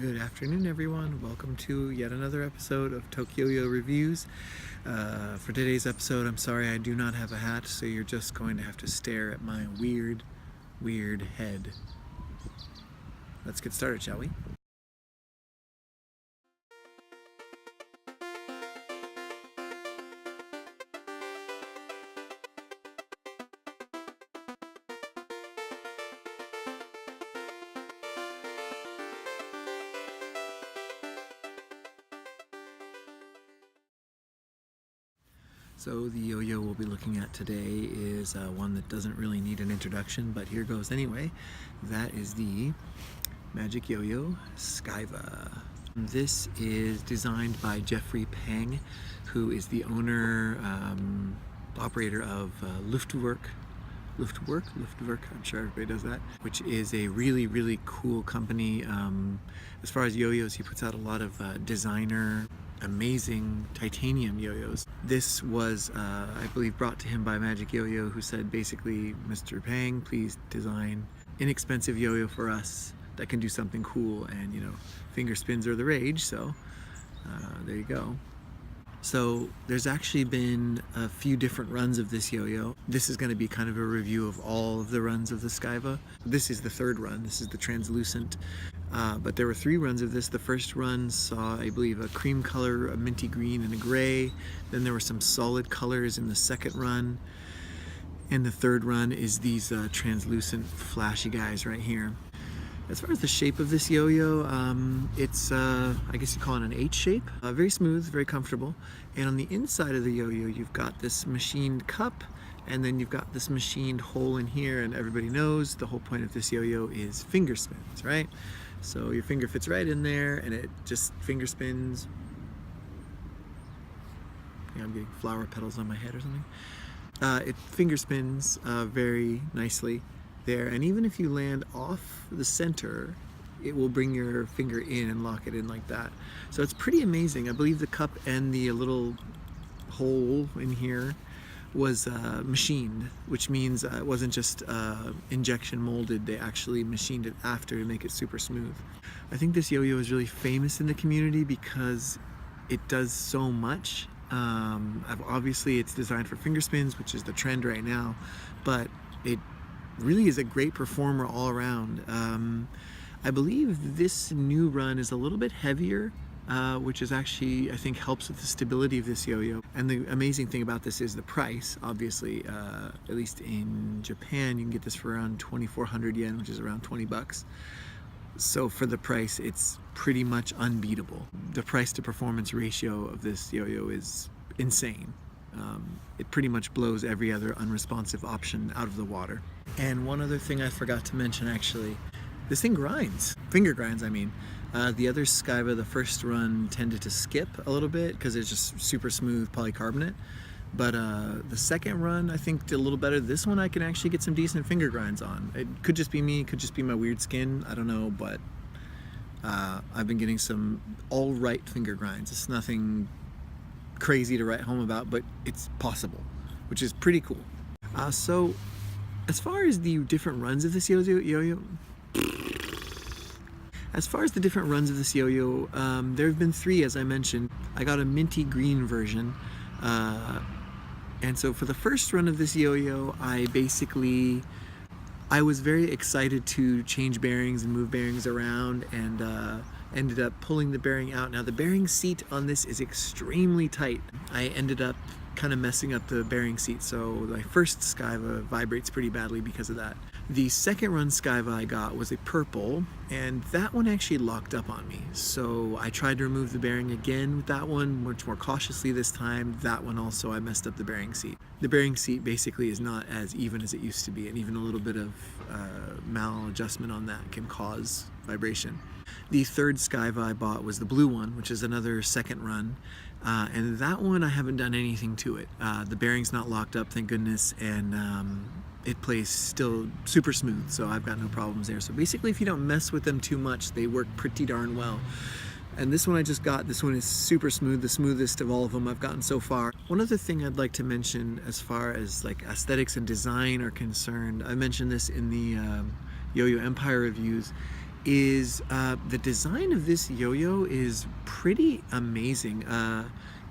Good afternoon, everyone. Welcome to yet another episode of TokYo-Yo Reviews. For today's episode, I'm sorry I do not have a hat, so you're just going to have to stare at my weird head. Let's get started, shall we? So the yo-yo we'll be looking at today is one that doesn't really need an introduction, but here goes anyway. That is the MagicYoyo Skyva. This is designed by Jeffrey Pang, who is the owner, operator of Luftwerk, I'm sure everybody does that, which is a really cool company. As far as yo-yos, he puts out a lot of designer, amazing titanium yo-yos. This was, I believe, brought to him by MagicYoyo, who said basically, Mr. Pang, please design inexpensive yo-yo for us that can do something cool, and you know, finger spins are the rage, so there you go. So there's actually been a few different runs of this yo-yo. This is going to be kind of a review of all of the runs of the Skyva. This is the third run. This is the translucent. But there were 3 runs of this. The first run saw, I believe, a cream color, a minty green, and a gray. Then there were some solid colors in the second run. And the third run is these translucent, flashy guys right here. As far as the shape of this yo-yo, it's, I guess you call it an H shape. Very smooth, very comfortable. And on the inside of the yo-yo, you've got this machined cup, and then you've got this machined hole in here, and everybody knows the whole point of this yo-yo is finger spins, right? So your finger fits right in there, and it just finger spins. Yeah, I'm getting flower petals on my head or something. It finger spins very nicely there, and even if you land off the center, it will bring your finger in and lock it in like that. So it's pretty amazing. I believe the cup and the little hole in here was machined, which means it wasn't just injection molded. They actually machined it after to make it super smooth. I think this yo-yo is really famous in the community because it does so much. Obviously it's designed for finger spins, which is the trend right now, but it really is a great performer all around. I believe this new run is a little bit heavier, which is actually, I think, helps with the stability of this yo-yo. And the amazing thing about this is the price. Obviously, at least in Japan, you can get this for around 2,400 yen, which is around 20 bucks. So for the price, it's pretty much unbeatable. The price to performance ratio of this yo-yo is insane. It pretty much blows every other unresponsive option out of the water. And one other thing I forgot to mention, actually, this thing grinds. Finger grinds, I mean. The other Skyva, the first run, tended to skip a little bit because it's just super smooth polycarbonate. But the second run, I think, did a little better. This one I can actually get some decent finger grinds on. It could just be me, it could just be my weird skin, I don't know, but I've been getting some all right finger grinds. It's nothing crazy to write home about, but it's possible, which is pretty cool. So as far as the different runs of this yo-yo, there have been 3, as I mentioned. I got a minty green version, and so for the first run of this yo-yo, I was very excited to change bearings and move bearings around, and ended up pulling the bearing out. Now the bearing seat on this is extremely tight. I ended up kind of messing up the bearing seat, so my first Skyva vibrates pretty badly because of that. The second run Skyva I got was a purple, and that one actually locked up on me. So I tried to remove the bearing again with that one, much more cautiously this time. That one also, I messed up the bearing seat. The bearing seat basically is not as even as it used to be, and even a little bit of maladjustment on that can cause vibration. The third Skyva I bought was the blue one, which is another second run. And that one I haven't done anything to it. The bearing's not locked up, thank goodness, and it plays still super smooth, so I've got no problems there. So basically, if you don't mess with them too much, they work pretty darn well. And this one I just got, this one is super smooth, the smoothest of all of them I've gotten so far. One other thing I'd like to mention as far as like aesthetics and design are concerned, I mentioned this in the Yo-Yo Empire reviews, is the design of this yo-yo is pretty amazing.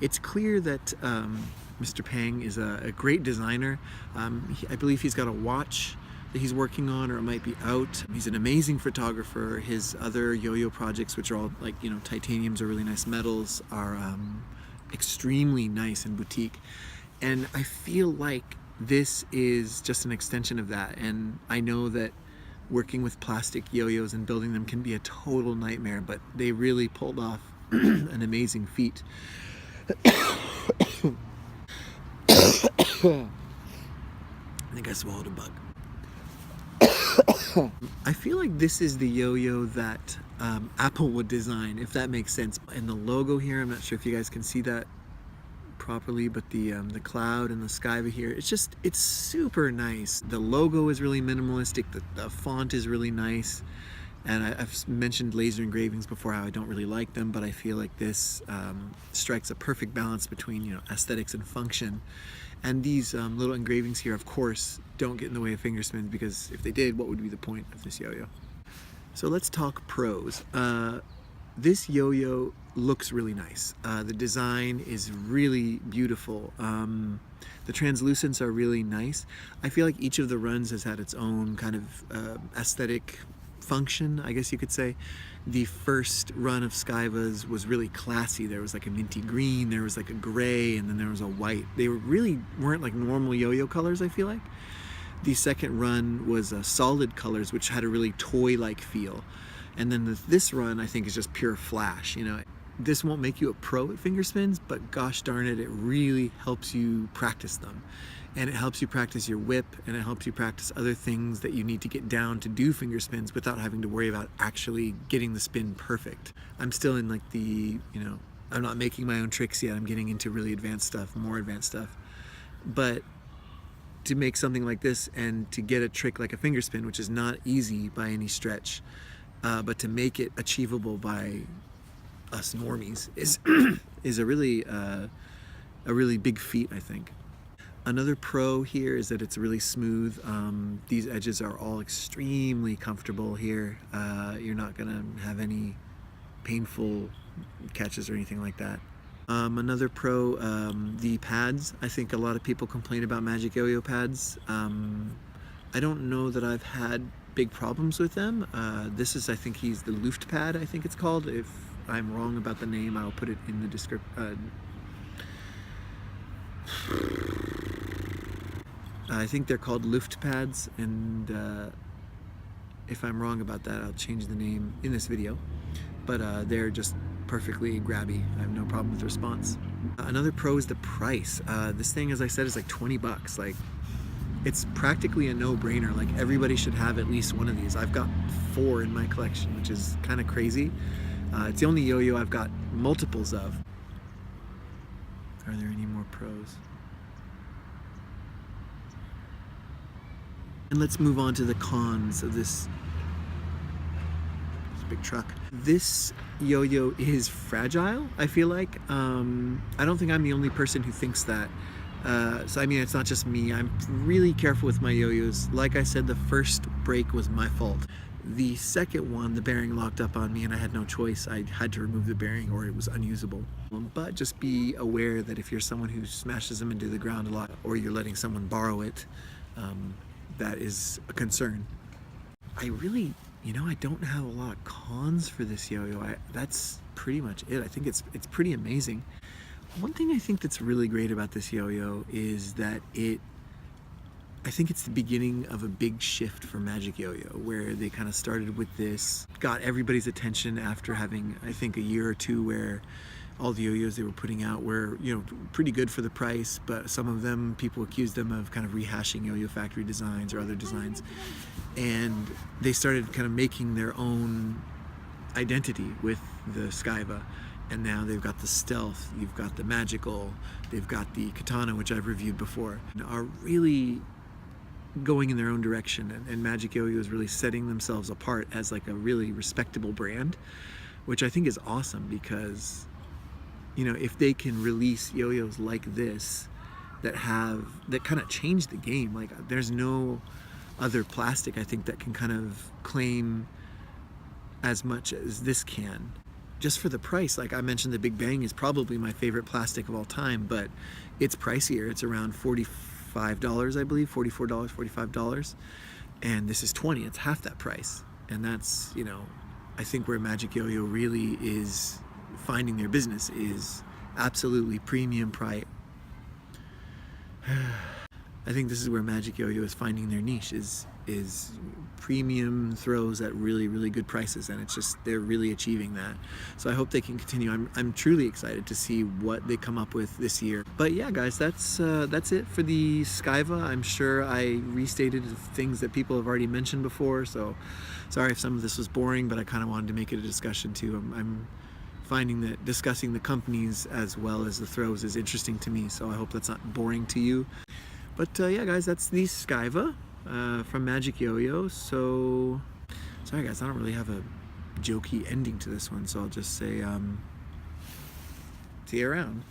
It's clear that Mr. Pang is a great designer. I believe he's got a watch that he's working on, or it might be out. He's an amazing photographer. His other yo-yo projects, which are all like, you know, titaniums or really nice metals, are extremely nice and boutique. And I feel like this is just an extension of that. And I know that working with plastic yo-yos and building them can be a total nightmare, but they really pulled off an amazing feat. I think I swallowed a bug. I feel like this is the yo-yo that Apple would design, if that makes sense. And the logo here, I'm not sure if you guys can see that properly, but the cloud and the Skyva here, it's super nice. The logo is really minimalistic, the font is really nice, and I've mentioned laser engravings before, how I don't really like them, but I feel like this strikes a perfect balance between, you know, aesthetics and function. And these little engravings here, of course, don't get in the way of finger spins, because if they did, what would be the point of this yo-yo? So let's talk pros. This yo-yo looks really nice. The design is really beautiful. The translucents are really nice. I feel like each of the runs has had its own kind of aesthetic function, I guess you could say. The first run of Skyva's was really classy. There was like a minty green, there was like a gray, and then there was a white. They really weren't like normal yo-yo colors, I feel like. The second run was solid colors, which had a really toy-like feel. And then this run, I think, is just pure flash. You know, this won't make you a pro at finger spins, but gosh darn it, it really helps you practice them. And it helps you practice your whip, and it helps you practice other things that you need to get down to do finger spins without having to worry about actually getting the spin perfect. I'm still in like the, you know, I'm not making my own tricks yet. I'm getting into really advanced stuff, more advanced stuff. But to make something like this and to get a trick like a finger spin, which is not easy by any stretch, but to make it achievable by us normies is a really big feat, I think. Another pro here is that it's really smooth. These edges are all extremely comfortable here. You're not gonna have any painful catches or anything like that. Another pro, the pads. I think a lot of people complain about MagicYoyo pads. I don't know that I've had big problems with them. This is, I think he's the Luft pad, I think it's called. If I'm wrong about the name, I'll put it in the description. I think they're called Luft pads, and if I'm wrong about that, I'll change the name in this video. But they're just perfectly grabby. I have no problem with the response. Another pro is the price. This thing, as I said, is like 20 bucks. Like, it's practically a no-brainer. Like, everybody should have at least one of these. I've got 4 in my collection, which is kind of crazy. It's the only yo-yo I've got multiples of. Are there any more pros? And let's move on to the cons of this big truck. This yo-yo is fragile, I feel like. I don't think I'm the only person who thinks that. So I mean, it's not just me. I'm really careful with my yo-yos. Like I said, the first break was my fault. The second one, the bearing locked up on me and I had no choice. I had to remove the bearing or it was unusable. But just be aware that if you're someone who smashes them into the ground a lot, or you're letting someone borrow it, that is a concern. I really, you know, I don't have a lot of cons for this yo-yo. That's pretty much it. I think it's pretty amazing. One thing I think that's really great about this yo-yo is that I think it's the beginning of a big shift for MagicYoyo, where they kind of started with this, got everybody's attention after having, I think, a year or two where all the yo-yos they were putting out were, you know, pretty good for the price, but some of them, people accused them of kind of rehashing yo-yo factory designs or other designs. And they started kind of making their own identity with the Skyva. And now they've got the stealth, you've got the magical, they've got the katana, which I've reviewed before, and are really going in their own direction. And MagicYoyo is really setting themselves apart as like a really respectable brand, which I think is awesome, because, you know, if they can release yo-yos like this that kind of change the game, like there's no other plastic, I think, that can kind of claim as much as this can. Just for the price, like I mentioned, the Big Bang is probably my favorite plastic of all time, but it's pricier. It's around $45, I believe, $44, $45. And this is 20, it's half that price. And that's, you know, I think where MagicYoyo really is finding their business is absolutely premium price. I think this is where MagicYoyo is finding their niche, is premium throws at really, really good prices, and it's just, they're really achieving that. So I hope they can continue. I'm truly excited to see what they come up with this year. But yeah, guys, that's it for the Skyva. I'm sure I restated things that people have already mentioned before, so sorry if some of this was boring, but I kind of wanted to make it a discussion too. I'm finding that discussing the companies as well as the throws is interesting to me, so I hope that's not boring to you. But yeah, guys, that's the Skyva from MagicYoyo. So, sorry guys, I don't really have a jokey ending to this one, so I'll just say, see you around.